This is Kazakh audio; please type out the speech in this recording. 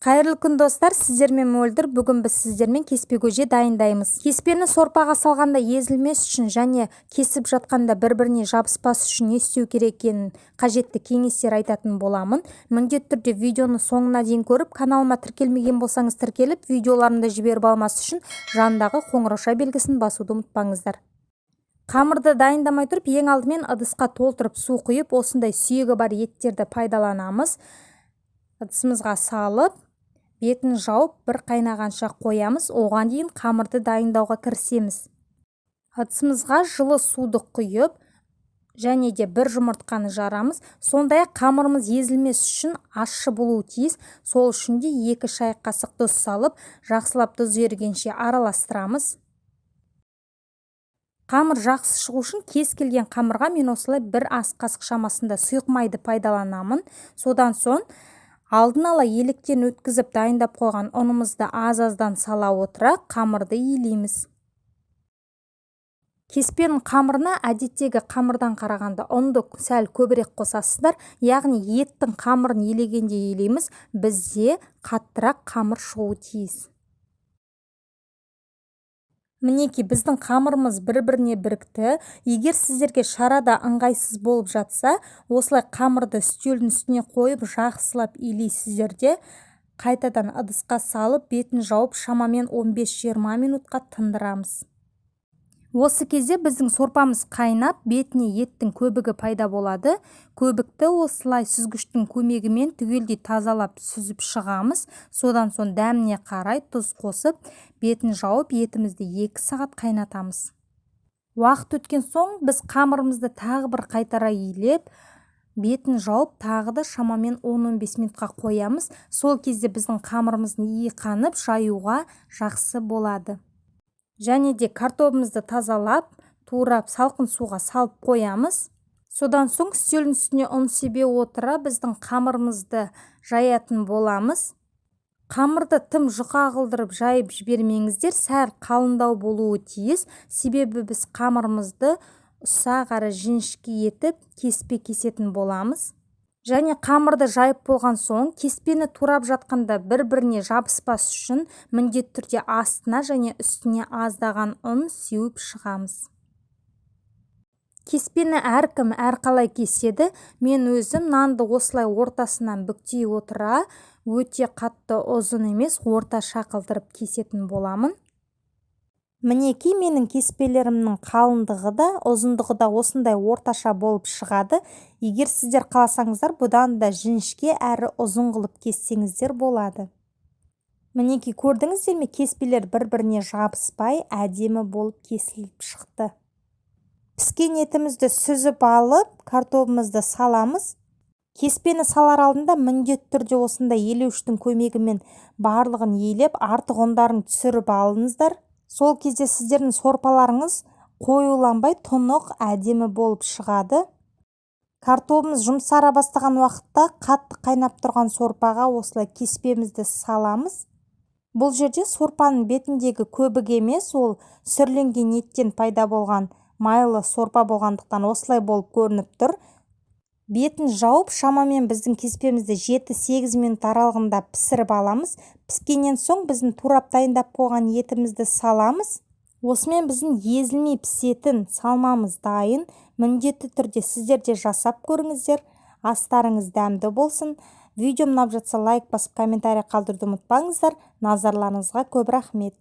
Қайырлы күн достар, сіздермен мөлдір. Бүгін біз сіздермен кеспе көже дайындаймыз. Кеспені сорпаға салғанда езілмес үшін және кесіп жатқанда бір-біріне жабыспас үшін не істеу керек екенін қажетті кеңестер айтатын боламын. Міндетті түрде видеоны соңына дейін көріп, каналыма тіркелмеген болсаңыз тіркеліп, видеоларымды жіберіп алмас үшін жанындағы қоңырауша белгісін басуды ұмытпаңыздар. Қамырды дайындамай тұрып, ең алдымен ыдысқа толтырып су құйып, осындай сүйегі бар еттерді пайдаланамыз. Ыдысымызға салып, бетін жауып, бір қайнағанша қоямыз. Оған дейін қамырды дайындауға кірісеміз. Ыдысымызға жылы суды құйып, және де бір жұмыртқаны жарамыз. Сондай-ақ қамырымыз езілмес үшін ащы болуы тиіс. Сол үшін де 2 шай қасық тұз салып, жақсылап тұз ерігенше араластырамыз. Қамыр жақсы шығу үшін кез келген қамырға мен осылай 1 ас қасық шамасында сұйық майды пайдаланамын. Содан соң алдын ала електен өткізіп дайындап қойған ұнымызды аз-аздан сала отыра қамырды илейміз. Кеспенің қамырына әдеттегі қамырдан қарағанда ұнды сәл көбірек қосасыздар, яғни еттің қамырын елегенде елейміз. Бізде қаттырақ қамыр шығуы тиіс. Мінеки, біздің қамырымыз бір-біріне бірікті. Егер сіздерге шарада ыңғайсыз болып жатса, осылай қамырды үстелдің үстіне қойып, жақсылап илейсіздер де, қайтадан ыдысқа салып, бетін жауып, шамамен 15-20 минутқа тындырамыз. Осы кезде біздің сорпамыз қайнап, бетіне еттің көбігі пайда болады. Көбікті осылай сүзгіштің көмегімен түгелдей тазалап сүзіп шығамыз. Содан соң дәміне қарай тұз қосып, бетін жауып, етімізді 2 сағат қайнатамыз. Уақыт өткен соң біз қамырымызды тағы бір қайтара илеп, бетін жауып, тағы да шамамен 10-15 минутқа қоямыз. Сол кезде біздің қамырымыздың иі қанып, жаюға жақсы болады. Және де картобымызды тазалап, турап, салқын суға салып қоямыз. Содан соң үстелдің үстіне ұн себе отыра біздің қамырымызды жаятын боламыз. Қамырды тым жұқа қылдырып жайып жібермеңіздер, сәл қалыңдау болуы тиіс. Себебі біз қамырымызды ұсақ әрі жіңішке етіп кеспе кесетін боламыз. Және қамырды жайып болған соң, кеспені турап жатқанда бір-біріне жабыспас үшін міндетті түрде астына және үстіне аздаған ұн сеуіп шығамыз. Кеспені әркім әрқалай кеседі. Мен өзім нанды осылай ортасынан бүктей отыра, өте қатты ұзын емес, орташа қылдырып кесетін боламын. Мінеки, менің кеспелерімнің қалыңдығы да, ұзындығы да осындай орташа болып шығады. Егер сіздер қаласаңыздар, бұдан да жіңішке әрі ұзын қылып кессеңіздер болады. Мінеки, көрдіңіздер ме, кеспелер бір-біріне жабыспай, әдемі болып кесіліп шықты. Піскен етімізді сүзіп алып, картобымызды саламыз. Кеспені салар алдында міндетті түрде осындай елеуіштің көмегімен барлығын елеп, артық ұндарын түсіріп алыңыздар. Сол кезде сіздердің сорпаларыңыз қоюланбай, тұнық, әдемі болып шығады. Картобымыз жұмсара бастаған уақытта қатты қайнап тұрған сорпаға осылай кеспемізді саламыз. Бұл жерде сорпаның бетіндегі көбік емес, ол сүрленген еттен пайда болған майлы сорпа болғандықтан осылай болып көрініп тұр. Бетін жауып, шамамен біздің кеспемізді 7-8 минут аралығында пісіріп аламыз. Піскеннен соң біздің турап дайындап қойған етімізді саламыз. Осымен біздің езілмей пісетін салмамыз дайын. Міндетті түрде сіздер де жасап көріңіздер. Астарыңыз дәмді болсын. Видеом ұнап жатса лайк басып, комментарий қалдыруды ұмытпаңыздар. Назарларыңызға көп рахмет.